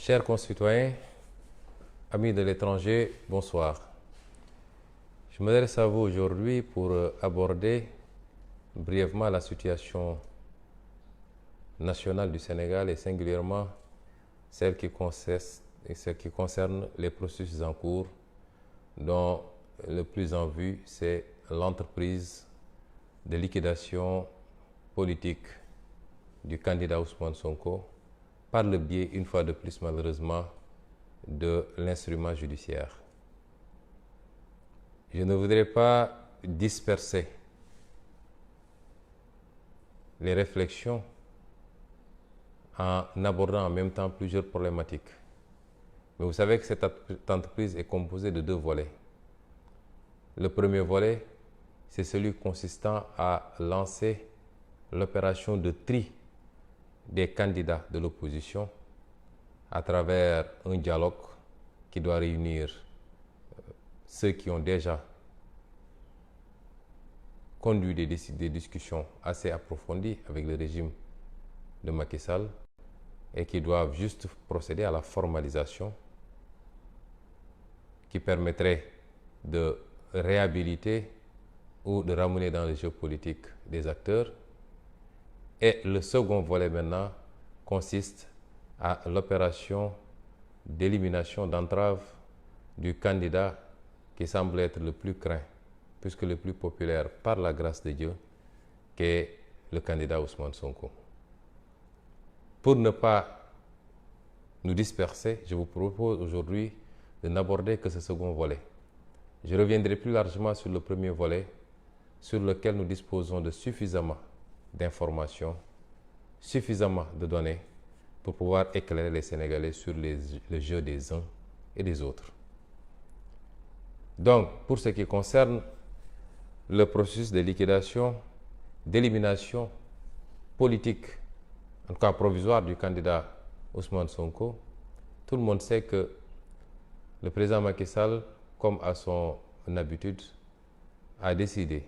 Chers concitoyens, amis de l'étranger, bonsoir. Je m'adresse à vous aujourd'hui pour aborder brièvement la situation nationale du Sénégal et singulièrement celle qui concerne les processus en cours, dont le plus en vue, c'est l'entreprise de liquidation politique du candidat Ousmane Sonko par le biais, une fois de plus malheureusement, de l'instrument judiciaire. Je ne voudrais pas disperser les réflexions en abordant en même temps plusieurs problématiques. Mais vous savez que cette entreprise est composée de deux volets. Le premier volet, c'est celui consistant à lancer l'opération de tri des candidats de l'opposition à travers un dialogue qui doit réunir ceux qui ont déjà conduit des discussions assez approfondies avec le régime de Macky Sall et qui doivent juste procéder à la formalisation qui permettrait de réhabiliter ou de ramener dans le jeu politique des acteurs. Et le second volet maintenant consiste à l'opération d'élimination, d'entrave du candidat qui semble être le plus craint, puisque le plus populaire par la grâce de Dieu, qu'est le candidat Ousmane Sonko. Pour ne pas nous disperser, je vous propose aujourd'hui de n'aborder que ce second volet. Je reviendrai plus largement sur le premier volet, sur lequel nous disposons de suffisamment d'informations, suffisamment de données pour pouvoir éclairer les Sénégalais sur le jeu des uns et des autres. Donc, pour ce qui concerne le processus de liquidation, d'élimination politique, en tout cas provisoire, du candidat Ousmane Sonko, tout le monde sait que le président Macky Sall, comme à son habitude, a décidé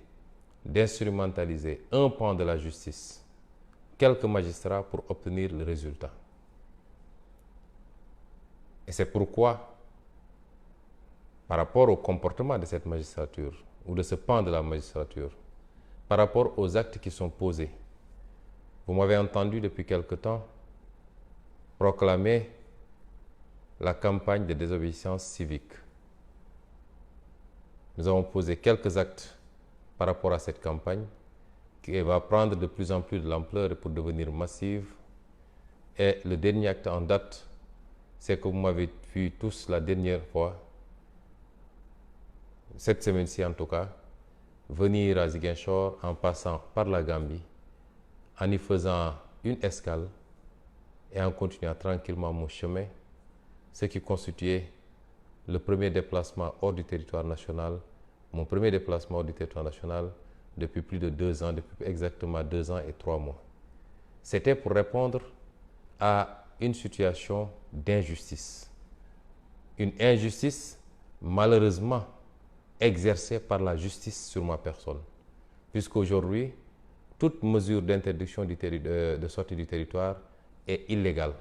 d'instrumentaliser un pan de la justice, quelques magistrats, pour obtenir le résultat. Et c'est pourquoi, par rapport au comportement de cette magistrature, ou de ce pan de la magistrature, par rapport aux actes qui sont posés, vous m'avez entendu depuis quelque temps proclamer la campagne de désobéissance civique. Nous avons posé quelques actes par rapport à cette campagne qui va prendre de plus en plus de l'ampleur pour devenir massive. Et le dernier acte en date, c'est que vous m'avez vu tous la dernière fois, cette semaine-ci en tout cas, venir à Ziguinchor en passant par la Gambie, en y faisant une escale et en continuant tranquillement mon chemin, ce qui constituait le premier déplacement hors du territoire national, mon premier déplacement hors du territoire national depuis plus de 2 ans, depuis exactement 2 ans et 3 mois. C'était pour répondre à une situation d'injustice. Une injustice malheureusement exercée par la justice sur ma personne. Puisqu'aujourd'hui, toute mesure d'interdiction de sortie du territoire est illégale.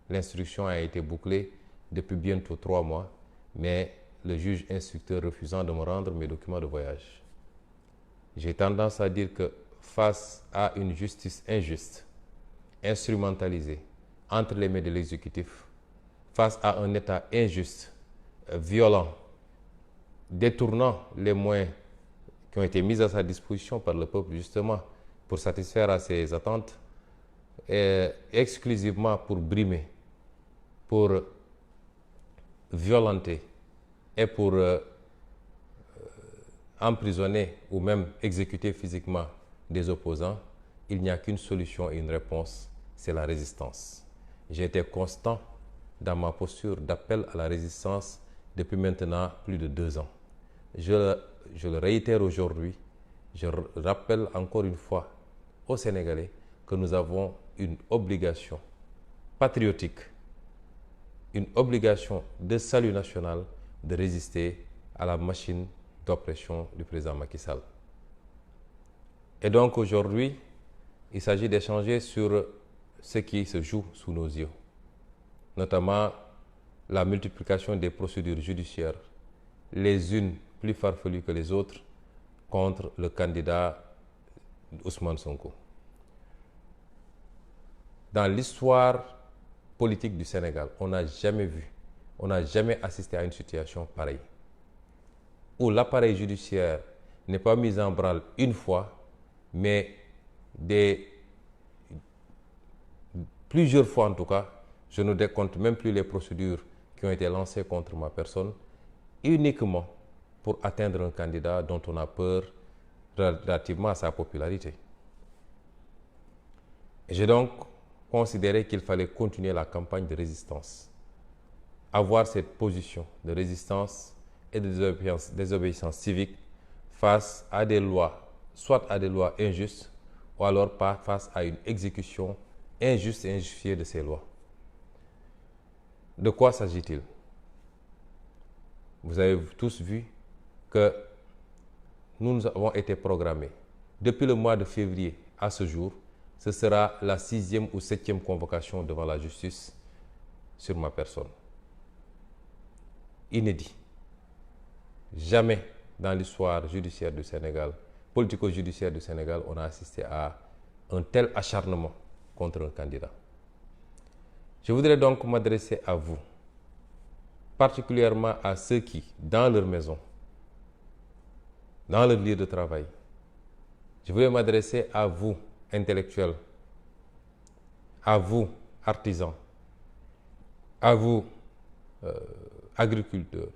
L'instruction a été bouclée depuis bientôt 3 mois, mais le juge instructeur refusant de me rendre mes documents de voyage. J'ai tendance à dire que face à une justice injuste, instrumentalisée entre les mains de l'exécutif, face à un État injuste, violent, détournant les moyens qui ont été mis à sa disposition par le peuple justement pour satisfaire à ses attentes, et exclusivement pour brimer, pour violenter et pour emprisonner ou même exécuter physiquement des opposants, il n'y a qu'une solution et une réponse, c'est la résistance. J'ai été constant dans ma posture d'appel à la résistance depuis maintenant plus de 2 ans. Je le réitère aujourd'hui, je rappelle encore une fois aux Sénégalais que nous avons une obligation patriotique, une obligation de salut national de résister à la machine d'oppression du président Macky Sall. Et donc aujourd'hui, il s'agit d'échanger sur ce qui se joue sous nos yeux. notamment la multiplication des procédures judiciaires, les unes plus farfelues que les autres, contre le candidat Ousmane Sonko. Dans l'histoire politique du Sénégal, on n'a jamais assisté à une situation pareille, où l'appareil judiciaire n'est pas mis en branle une fois, mais plusieurs fois en tout cas. Je ne décompte même plus les procédures qui ont été lancées contre ma personne, uniquement pour atteindre un candidat dont on a peur relativement à sa popularité. J'ai donc considéré qu'il fallait continuer la campagne de résistance, avoir cette position de résistance et de désobéissance civique face à des lois, soit à des lois injustes, ou alors pas face à une exécution injuste et injustifiée de ces lois. De quoi s'agit-il? Vous avez tous vu que nous avons été programmés. Depuis le mois de février à ce jour, ce sera la 6e ou 7e convocation devant la justice sur ma personne. Inédit. Jamais dans l'histoire judiciaire du Sénégal, politico-judiciaire du Sénégal, on a assisté à un tel acharnement contre un candidat. Je voudrais donc m'adresser à vous, particulièrement à ceux qui, dans leur maison, dans leur lieu de travail, je voudrais m'adresser à vous, intellectuels, à vous, artisans, à vous, agriculteurs,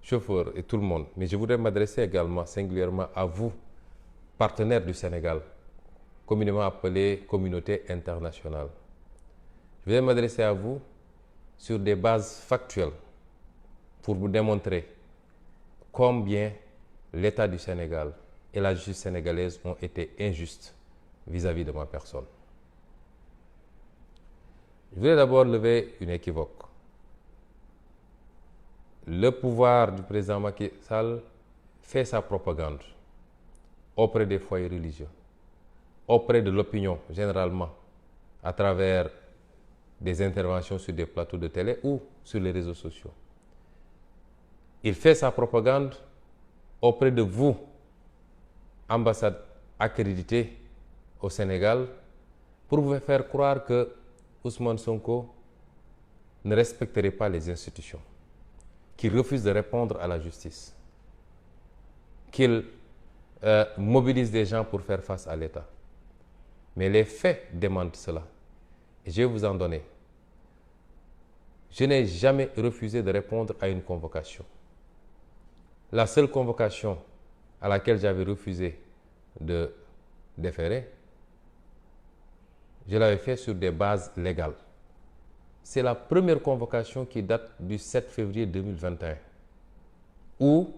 chauffeurs et tout le monde. Mais je voudrais m'adresser également singulièrement à vous, partenaires du Sénégal, communément appelés communauté internationale. Je vais m'adresser à vous sur des bases factuelles pour vous démontrer combien l'État du Sénégal et la justice sénégalaise ont été injustes vis-à-vis de ma personne. Je voudrais d'abord lever une équivoque. Le pouvoir du président Macky Sall fait sa propagande auprès des foyers religieux, auprès de l'opinion généralement, à travers des interventions sur des plateaux de télé ou sur les réseaux sociaux. Il fait sa propagande auprès de vous, ambassade accréditée au Sénégal, pour vous faire croire que Ousmane Sonko ne respecterait pas les institutions, qu'il refuse de répondre à la justice, qu'il mobilise des gens pour faire face à l'État. Mais les faits démentent cela. Et je vais vous en donner. Je n'ai jamais refusé de répondre à une convocation. La seule convocation à laquelle j'avais refusé de déférer, je l'avais fait sur des bases légales. C'est la première convocation qui date du 7 février 2021, où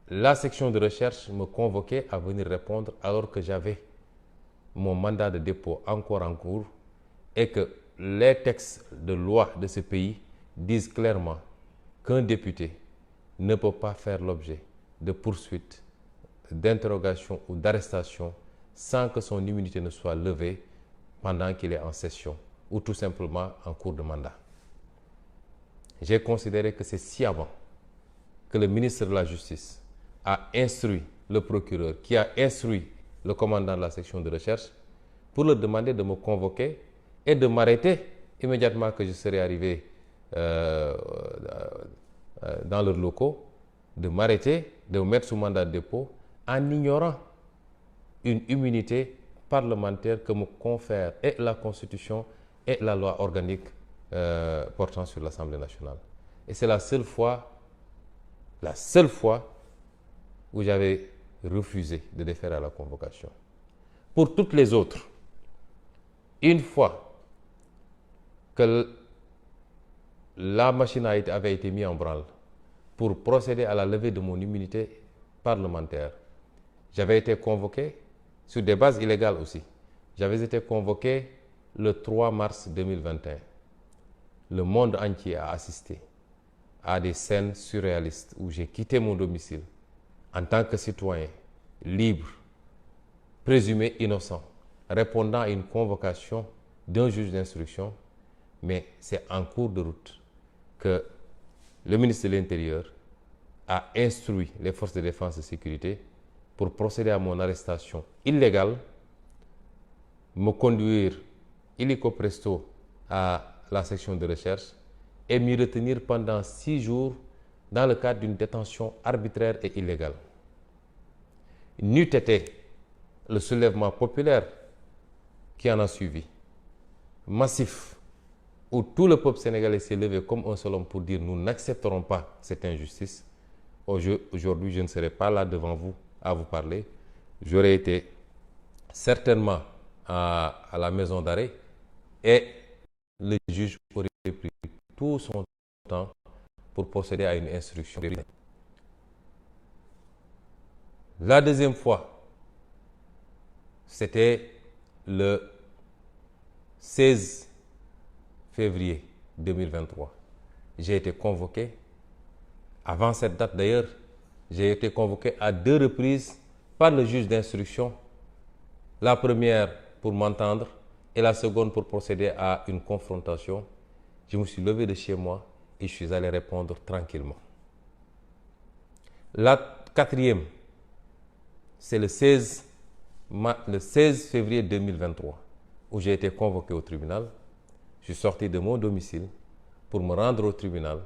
la section de recherche me convoquait à venir répondre alors que j'avais mon mandat de dépôt encore en cours et que les textes de loi de ce pays disent clairement qu'un député ne peut pas faire l'objet de poursuites, d'interrogations ou d'arrestations sans que son immunité ne soit levée pendant qu'il est en session ou tout simplement en cours de mandat. J'ai considéré que c'est sciemment que le ministre de la Justice a instruit le procureur, qui a instruit le commandant de la section de recherche, pour leur demander de me convoquer et de m'arrêter immédiatement que je serai arrivé dans leurs locaux, de m'arrêter, de me mettre sous mandat de dépôt, en ignorant une immunité parlementaire que me confère et la Constitution et la loi organique portant sur l'Assemblée nationale. Et c'est la seule fois où j'avais refusé de déférer à la convocation. Pour toutes les autres, une fois que la machine avait été mise en branle pour procéder à la levée de mon immunité parlementaire, j'avais été convoqué sur des bases illégales aussi. J'avais été convoqué le 3 mars 2021. Le monde entier a assisté à des scènes surréalistes où j'ai quitté mon domicile en tant que citoyen libre, présumé innocent, répondant à une convocation d'un juge d'instruction, mais c'est en cours de route que le ministre de l'Intérieur a instruit les forces de défense et de sécurité pour procéder à mon arrestation illégale, me conduire illico presto à la section de recherche et m'y retenir pendant 6 jours dans le cadre d'une détention arbitraire et illégale. N'eût été le soulèvement populaire qui en a suivi, massif, où tout le peuple sénégalais s'est levé comme un seul homme pour dire nous n'accepterons pas cette injustice. Aujourd'hui, je ne serai pas là devant vous à vous parler. J'aurais été certainement à la maison d'arrêt et le juge aurait pris tout son temps pour procéder à une instruction. La deuxième fois, c'était le 16 février 2023. J'ai été convoqué. Avant cette date d'ailleurs, j'ai été convoqué à 2 reprises par le juge d'instruction. La première pour m'entendre et la seconde pour procéder à une confrontation. Je me suis levé de chez moi et je suis allé répondre tranquillement. La quatrième, c'est le 16 février 2023 où j'ai été convoqué au tribunal. Je suis sorti de mon domicile pour me rendre au tribunal.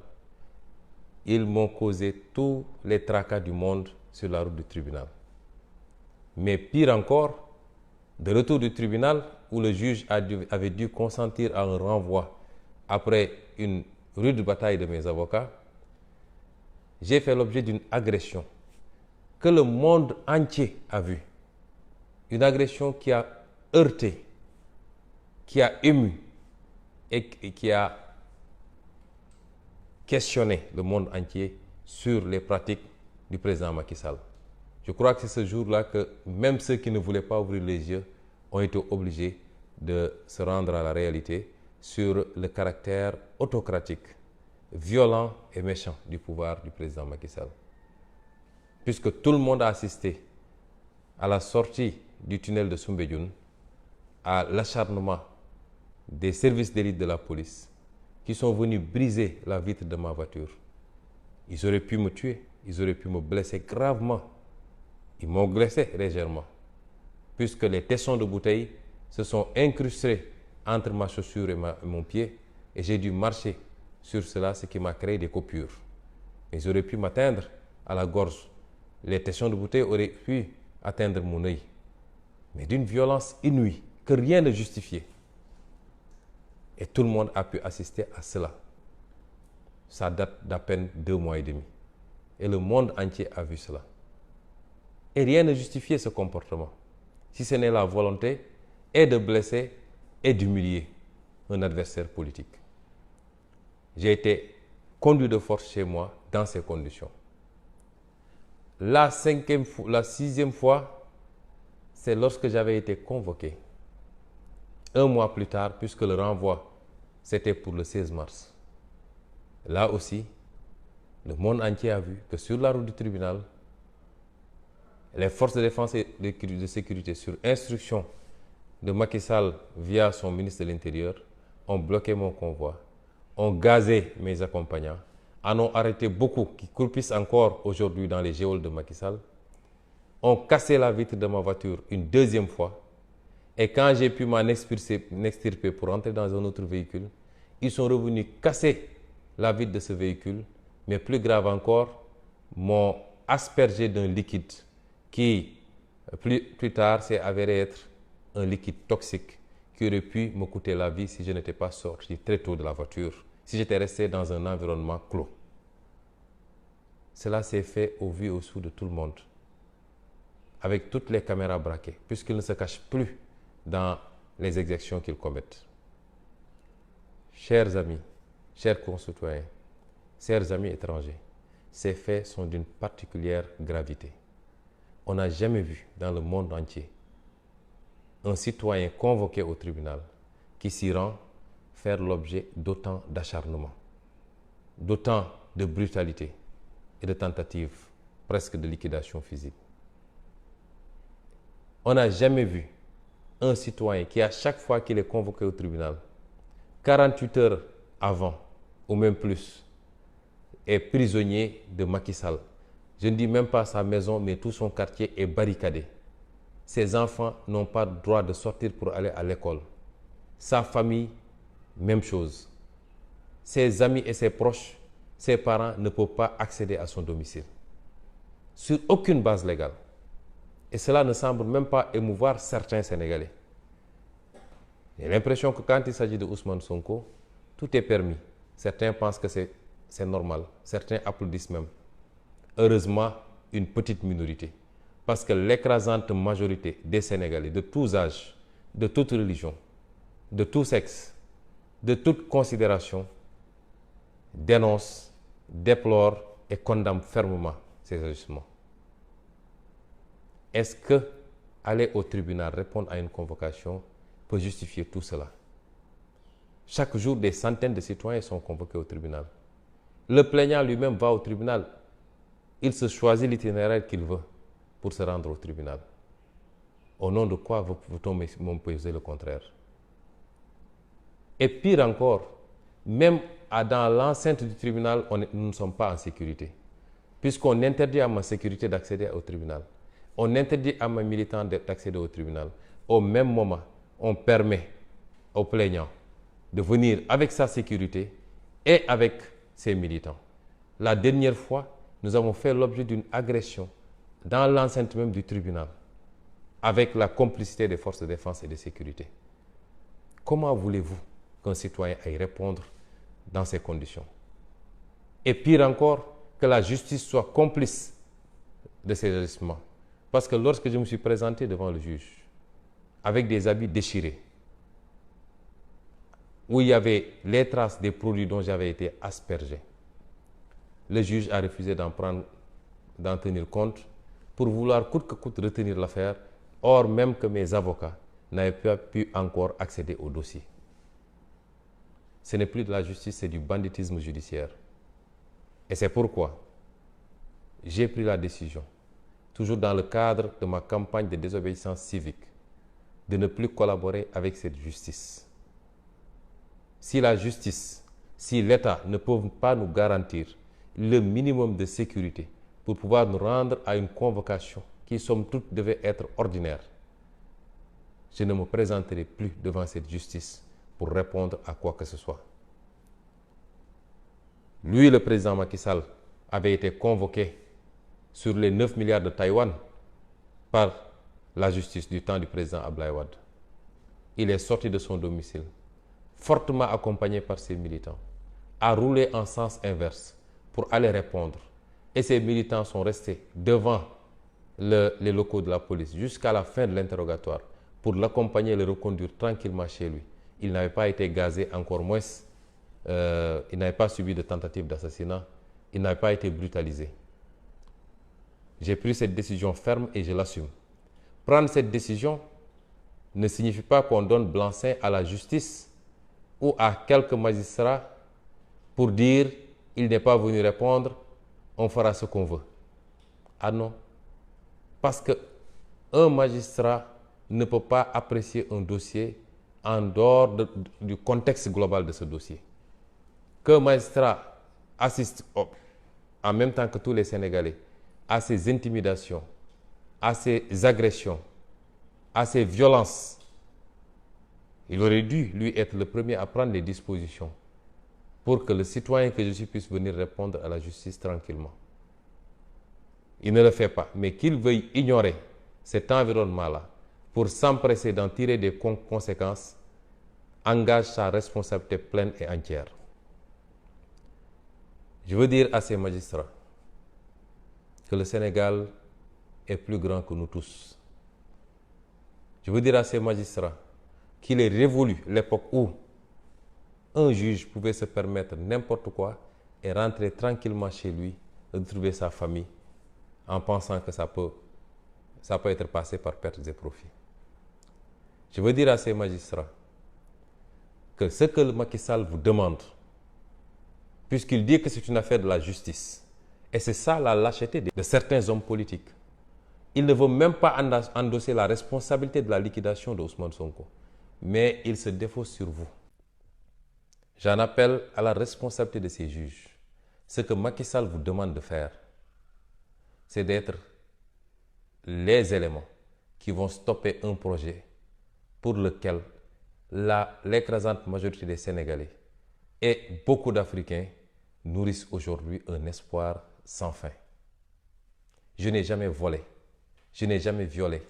Ils m'ont causé tous les tracas du monde sur la route du tribunal. Mais pire encore, de retour du tribunal où le juge avait dû consentir à un renvoi après une rude bataille de mes avocats, j'ai fait l'objet d'une agression que le monde entier a vue. Une agression qui a heurté, qui a ému et qui a questionner le monde entier sur les pratiques du président Macky Sall. Je crois que c'est ce jour-là que même ceux qui ne voulaient pas ouvrir les yeux ont été obligés de se rendre à la réalité sur le caractère autocratique, violent et méchant du pouvoir du président Macky Sall. Puisque tout le monde a assisté à la sortie du tunnel de Soumbédioune, à l'acharnement des services d'élite de la police, qui sont venus briser la vitre de ma voiture. Ils auraient pu me tuer, ils auraient pu me blesser gravement. Ils m'ont blessé légèrement, puisque les tessons de bouteilles se sont incrustés entre ma chaussure et mon pied, et j'ai dû marcher sur cela, ce qui m'a créé des coupures. Ils auraient pu m'atteindre à la gorge. Les tessons de bouteilles auraient pu atteindre mon œil, mais d'une violence inouïe que rien ne justifiait. Et tout le monde a pu assister à cela. Ça date d'à peine 2 mois et demi. Et le monde entier a vu cela. Et rien ne justifiait ce comportement, si ce n'est la volonté et de blesser et d'humilier un adversaire politique. J'ai été conduit de force chez moi dans ces conditions. La 6e fois, c'est lorsque j'avais été convoqué 1 mois plus tard, puisque le renvoi, c'était pour le 16 mars. Là aussi, le monde entier a vu que sur la route du tribunal, les forces de défense et de sécurité, sur instruction de Macky Sall via son ministre de l'Intérieur, ont bloqué mon convoi, ont gazé mes accompagnants, en ont arrêté beaucoup qui croupissent encore aujourd'hui dans les geôles de Macky Sall, ont cassé la vitre de ma voiture une 2e fois. Et quand j'ai pu m'en extirper pour entrer dans un autre véhicule, ils sont revenus casser la vitre de ce véhicule, mais plus grave encore, m'ont aspergé d'un liquide qui, plus tard, s'est avéré être un liquide toxique qui aurait pu me coûter la vie si je n'étais pas sorti très tôt de la voiture, si j'étais resté dans un environnement clos. Cela s'est fait au vu et au su de tout le monde, avec toutes les caméras braquées, puisqu'ils ne se cachent plus dans les exactions qu'ils commettent. Chers amis, chers concitoyens, chers amis étrangers, ces faits sont d'une particulière gravité. On n'a jamais vu dans le monde entier un citoyen convoqué au tribunal qui s'y rend faire l'objet d'autant d'acharnement, d'autant de brutalité et de tentatives presque de liquidation physique. On n'a jamais vu un citoyen qui, à chaque fois qu'il est convoqué au tribunal, 48 heures avant, ou même plus, est prisonnier de Macky Sall. Je ne dis même pas sa maison, mais tout son quartier est barricadé. Ses enfants n'ont pas le droit de sortir pour aller à l'école. Sa famille, même chose. Ses amis et ses proches, ses parents ne peuvent pas accéder à son domicile. Sur aucune base légale. Et cela ne semble même pas émouvoir certains Sénégalais. J'ai l'impression que quand il s'agit de Ousmane Sonko, tout est permis. Certains pensent que c'est normal. Certains applaudissent même. Heureusement, une petite minorité. Parce que l'écrasante majorité des Sénégalais, de tous âges, de toute religion, de tout sexe, de toute considération, dénonce, déplore et condamne fermement ces agissements. Est-ce que aller au tribunal répondre à une convocation peut justifier tout cela? Chaque jour, des centaines de citoyens sont convoqués au tribunal. Le plaignant lui-même va au tribunal. Il se choisit l'itinéraire qu'il veut pour se rendre au tribunal. Au nom de quoi veut-on m'imposer le contraire? Et pire encore, même dans l'enceinte du tribunal, nous ne sommes pas en sécurité. Puisqu'on interdit à ma sécurité d'accéder au tribunal. On interdit à mes militants d'accéder au tribunal. Au même moment, on permet aux plaignants de venir avec sa sécurité et avec ses militants. La dernière fois, nous avons fait l'objet d'une agression dans l'enceinte même du tribunal, avec la complicité des forces de défense et de sécurité. Comment voulez-vous qu'un citoyen aille répondre dans ces conditions? Et pire encore, que la justice soit complice de ces agissements. Parce que lorsque je me suis présenté devant le juge, avec des habits déchirés, où il y avait les traces des produits dont j'avais été aspergé, le juge a refusé d'en tenir compte pour vouloir coûte que coûte retenir l'affaire, or même que mes avocats n'avaient pas pu encore accéder au dossier. Ce n'est plus de la justice, c'est du banditisme judiciaire. Et c'est pourquoi j'ai pris la décision, toujours dans le cadre de ma campagne de désobéissance civique, de ne plus collaborer avec cette justice. Si la justice, si l'État ne peut pas nous garantir le minimum de sécurité pour pouvoir nous rendre à une convocation qui, somme toute, devait être ordinaire, je ne me présenterai plus devant cette justice pour répondre à quoi que ce soit. Lui, le président Macky Sall, avait été convoqué sur les 9 milliards de Taïwan par la justice du temps du président Abdoulaye Wade. Il est sorti de son domicile, fortement accompagné par ses militants, a roulé en sens inverse pour aller répondre. Et ces militants sont restés devant les locaux de la police jusqu'à la fin de l'interrogatoire pour l'accompagner et le reconduire tranquillement chez lui. Il n'avait pas été gazé, encore moins, il n'avait pas subi de tentative d'assassinat, il n'avait pas été brutalisé. J'ai pris cette décision ferme et je l'assume. Prendre cette décision ne signifie pas qu'on donne blanc-seing à la justice ou à quelques magistrats pour dire il n'est pas venu répondre, on fera ce qu'on veut. Ah non. Parce qu'un magistrat ne peut pas apprécier un dossier en dehors du contexte global de ce dossier. Qu'un magistrat assiste en même temps que tous les Sénégalais à ces intimidations, à ces agressions, à ces violences, il aurait dû, lui, être le premier à prendre les dispositions pour que le citoyen que je suis puisse venir répondre à la justice tranquillement. Il ne le fait pas, mais qu'il veuille ignorer cet environnement-là pour s'empresser d'en tirer des conséquences engage sa responsabilité pleine et entière. Je veux dire à ces magistrats que le Sénégal est plus grand que nous tous. Je veux dire à ces magistrats qu'il est révolu l'époque où un juge pouvait se permettre n'importe quoi et rentrer tranquillement chez lui, retrouver sa famille, en pensant que ça peut être passé par pertes et profits. Je veux dire à ces magistrats que ce que le Macky Sall vous demande, puisqu'il dit que c'est une affaire de la justice, et c'est ça la lâcheté de certains hommes politiques, il ne veut même pas endosser la responsabilité de la liquidation de Ousmane Sonko, mais il se défausse sur vous. J'en appelle à la responsabilité de ces juges. Ce que Macky Sall vous demande de faire, c'est d'être les éléments qui vont stopper un projet pour lequel l'écrasante majorité des Sénégalais et beaucoup d'Africains nourrissent aujourd'hui un espoir sans fin. Je n'ai jamais volé, je n'ai jamais violé,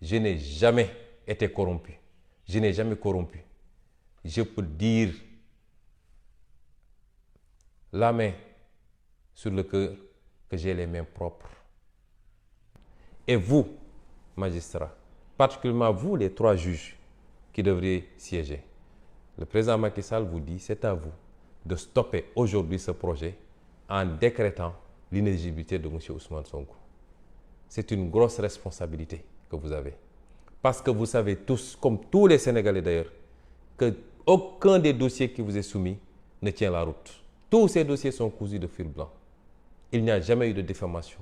je n'ai jamais été corrompu, je n'ai jamais corrompu. Je peux dire la main sur le cœur que j'ai les mains propres. Et vous, magistrats, particulièrement vous, les 3 juges qui devraient siéger, le président Macky Sall vous dit, c'est à vous de stopper aujourd'hui ce projet en décrétant l'inéligibilité de M. Ousmane Sonko. C'est une grosse responsabilité que vous avez. Parce que vous savez tous, comme tous les Sénégalais d'ailleurs, qu'aucun des dossiers qui vous est soumis ne tient la route. Tous ces dossiers sont cousus de fil blanc. Il n'y a jamais eu de diffamation.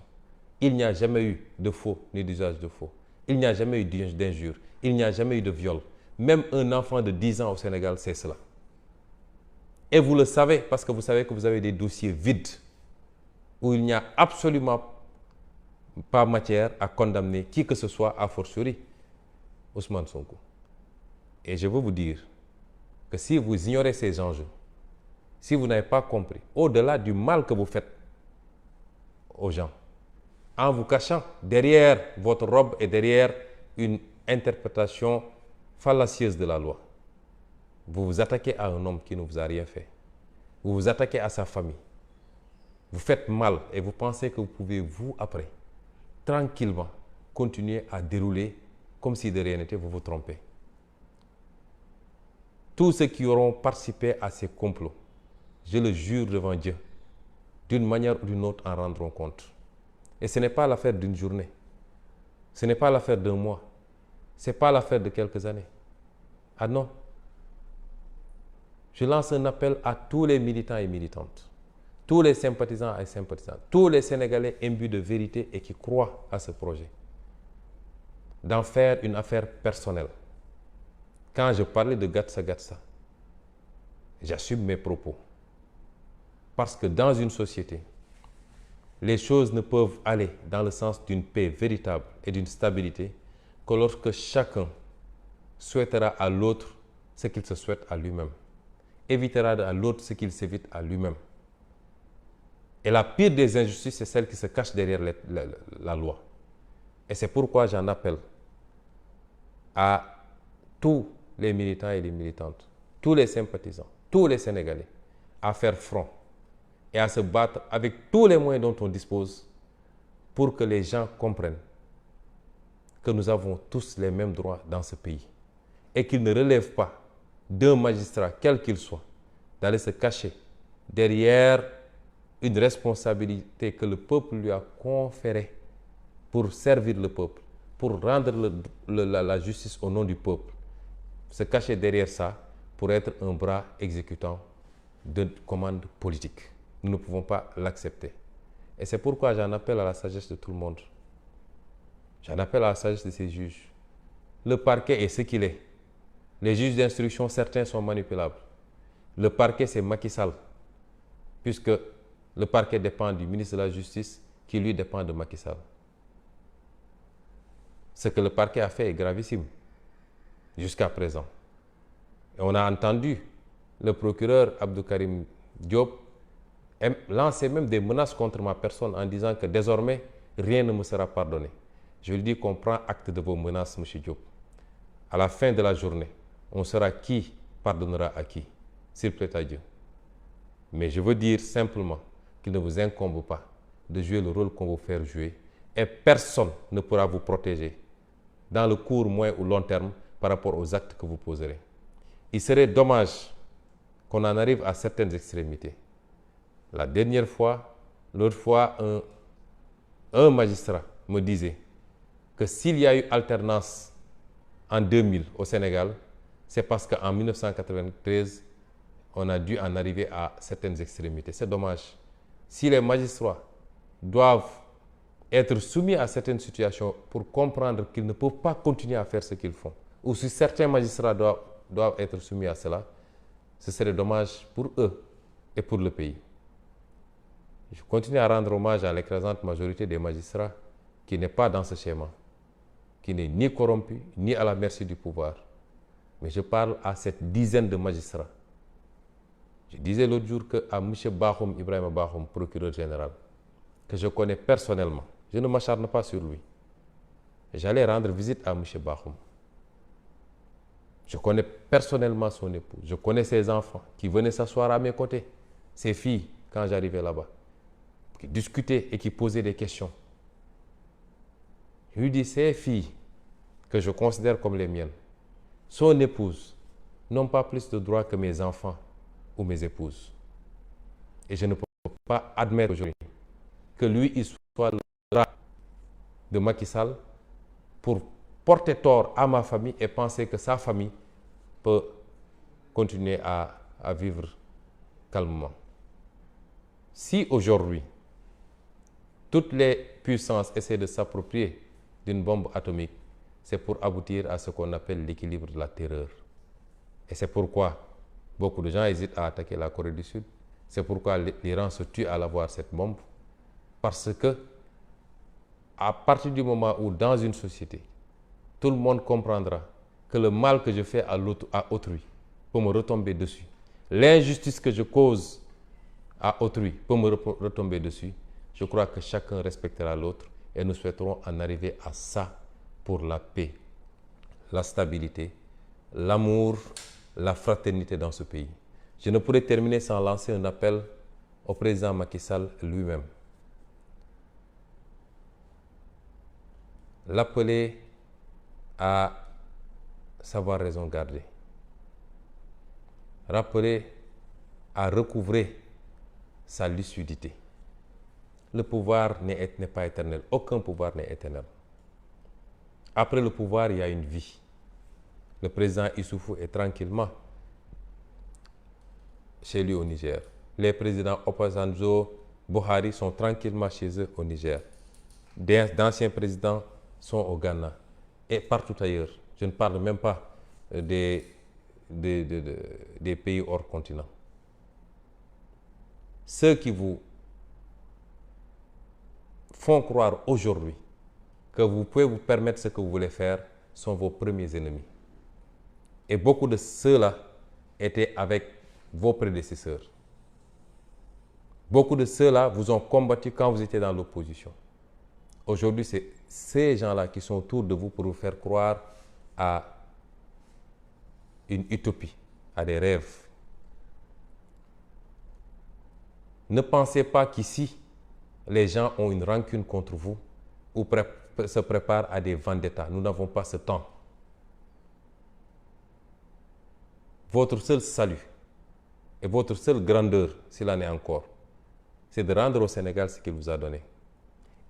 Il n'y a jamais eu de faux ni d'usage de faux. Il n'y a jamais eu d'injure. Il n'y a jamais eu de viol. Même un enfant de 10 ans au Sénégal sait cela. Et vous le savez parce que vous savez que vous avez des dossiers vides où il n'y a absolument pas matière à condamner qui que ce soit, a fortiori Ousmane Sonko. Et je veux vous dire que si vous ignorez ces enjeux, si vous n'avez pas compris, au-delà du mal que vous faites aux gens, en vous cachant derrière votre robe et derrière une interprétation fallacieuse de la loi, vous vous attaquez à un homme qui ne vous a rien fait. Vous vous attaquez à sa famille. Vous faites mal et vous pensez que vous pouvez, vous, après, tranquillement, continuer à dérouler comme si de rien n'était, vous vous trompez. Tous ceux qui auront participé à ces complots, je le jure devant Dieu, d'une manière ou d'une autre en rendront compte. Et ce n'est pas l'affaire d'une journée. Ce n'est pas l'affaire d'un mois. Ce n'est pas l'affaire de quelques années. Ah non. Je lance un appel à tous les militants et militantes, tous les sympathisants et sympathisantes, tous les Sénégalais imbus de vérité et qui croient à ce projet, d'en faire une affaire personnelle. Quand je parlais de Gatsa Gatsa, j'assume mes propos. Parce que dans une société, les choses ne peuvent aller dans le sens d'une paix véritable et d'une stabilité que lorsque chacun souhaitera à l'autre ce qu'il se souhaite à lui-même, évitera à l'autre ce qu'il s'évite à lui-même. Et la pire des injustices, c'est celle qui se cache derrière la loi. Et c'est pourquoi j'en appelle à tous les militants et les militantes, tous les sympathisants, tous les Sénégalais, à faire front et à se battre avec tous les moyens dont on dispose pour que les gens comprennent que nous avons tous les mêmes droits dans ce pays et qu'il ne relève pas d'un magistrat, quel qu'il soit, d'aller se cacher derrière une responsabilité que le peuple lui a conférée pour servir le peuple, pour rendre la justice au nom du peuple, se cacher derrière ça pour être un bras exécutant de commandes politiques. Nous ne pouvons pas l'accepter. Et c'est pourquoi j'en appelle à la sagesse de tout le monde. J'en appelle à la sagesse de ces juges. Le parquet est ce qu'il est. Les juges d'instruction, certains sont manipulables. Le parquet, c'est Macky Sall, puisque le parquet dépend du ministre de la Justice, qui lui dépend de Macky Sall. Ce que le parquet a fait est gravissime, jusqu'à présent. Et on a entendu le procureur Abdou Karim Diop lancer même des menaces contre ma personne en disant que désormais, rien ne me sera pardonné. Je lui dis qu'on prend acte de vos menaces, M. Diop. À la fin de la journée, on saura qui pardonnera à qui, s'il plaît à Dieu. Mais je veux dire simplement qu'il ne vous incombe pas de jouer le rôle qu'on vous fait jouer et personne ne pourra vous protéger dans le court, moyen ou long terme par rapport aux actes que vous poserez. Il serait dommage qu'on en arrive à certaines extrémités. La dernière fois, l'autre fois, un magistrat me disait que s'il y a eu alternance en 2000 au Sénégal, c'est parce qu'en 1993, on a dû en arriver à certaines extrémités. C'est dommage. Si les magistrats doivent être soumis à certaines situations pour comprendre qu'ils ne peuvent pas continuer à faire ce qu'ils font, ou si certains magistrats doivent être soumis à cela, ce serait dommage pour eux et pour le pays. Je continue à rendre hommage à l'écrasante majorité des magistrats qui n'est pas dans ce schéma, qui n'est ni corrompu, ni à la merci du pouvoir. Mais je parle à cette dizaine de magistrats. Je disais l'autre jour qu'à M. Bakhoum, Ibrahima Bakhoum, procureur général, que je connais personnellement, je ne m'acharne pas sur lui. J'allais rendre visite à M. Bakhoum. Je connais personnellement son épouse, je connais ses enfants qui venaient s'asseoir à mes côtés, ses filles, quand j'arrivais là-bas, qui discutaient et qui posaient des questions. Je lui dis, ces filles que je considère comme les miennes, son épouse, n'ont pas plus de droits que mes enfants ou mes épouses. Et je ne peux pas admettre aujourd'hui que lui, il soit le bras de Macky Sall pour porter tort à ma famille et penser que sa famille peut continuer à vivre calmement. Si aujourd'hui, toutes les puissances essaient de s'approprier d'une bombe atomique, c'est pour aboutir à ce qu'on appelle l'équilibre de la terreur. Et c'est pourquoi beaucoup de gens hésitent à attaquer la Corée du Sud. C'est pourquoi l'Iran se tue à l'avoir cette bombe. Parce que, à partir du moment où dans une société, tout le monde comprendra que le mal que je fais à autrui peut me retomber dessus. L'injustice que je cause à autrui peut me retomber dessus. Je crois que chacun respectera l'autre et nous souhaiterons en arriver à ça pour la paix, la stabilité, l'amour, la fraternité dans ce pays. Je ne pourrais terminer sans lancer un appel au président Macky Sall lui-même. L'appeler à savoir raison garder. Rappeler à recouvrer sa lucidité. Le pouvoir n'est pas éternel. Aucun pouvoir n'est éternel. Après le pouvoir, il y a une vie. Le président Issoufou est tranquillement chez lui au Niger. Les présidents Obasanjo, Buhari sont tranquillement chez eux au Niger. D'anciens présidents sont au Ghana et partout ailleurs. Je ne parle même pas des pays hors continent. Ceux qui vous font croire aujourd'hui que vous pouvez vous permettre ce que vous voulez faire sont vos premiers ennemis. Et beaucoup de ceux-là étaient avec vos prédécesseurs. Beaucoup de ceux-là vous ont combattu quand vous étiez dans l'opposition. Aujourd'hui, c'est ces gens-là qui sont autour de vous pour vous faire croire à une utopie, à des rêves. Ne pensez pas qu'ici, les gens ont une rancune contre vous ou se préparent à des vendettas. Nous n'avons pas ce temps. Votre seul salut et votre seule grandeur, s'il en est encore, c'est de rendre au Sénégal ce qu'il vous a donné.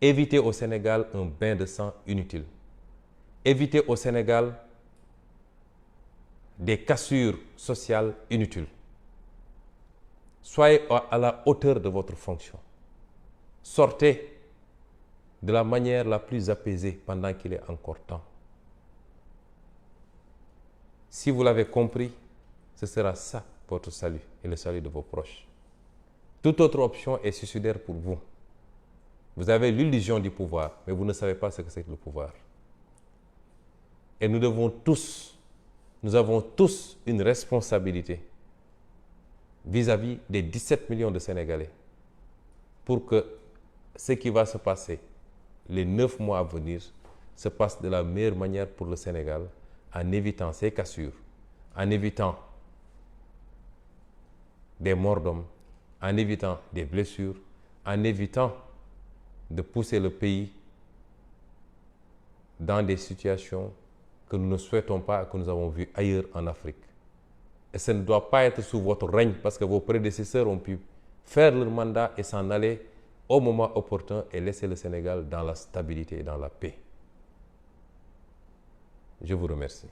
Évitez au Sénégal un bain de sang inutile. Évitez au Sénégal des cassures sociales inutiles. Soyez à la hauteur de votre fonction. Sortez de la manière la plus apaisée pendant qu'il est encore temps. Si vous l'avez compris, ce sera ça votre salut et le salut de vos proches. Toute autre option est suicidaire pour vous. Vous avez l'illusion du pouvoir, mais vous ne savez pas ce que c'est que le pouvoir. Et nous avons tous une responsabilité vis-à-vis des 17 millions de Sénégalais pour que ce qui va se passer les 9 mois à venir se passe de la meilleure manière pour le Sénégal en évitant ces cassures, en évitant des morts d'hommes, en évitant des blessures, en évitant de pousser le pays dans des situations que nous ne souhaitons pas, que nous avons vues ailleurs en Afrique. Et ce ne doit pas être sous votre règne parce que vos prédécesseurs ont pu faire leur mandat et s'en aller au moment opportun et laisser le Sénégal dans la stabilité et dans la paix. Je vous remercie.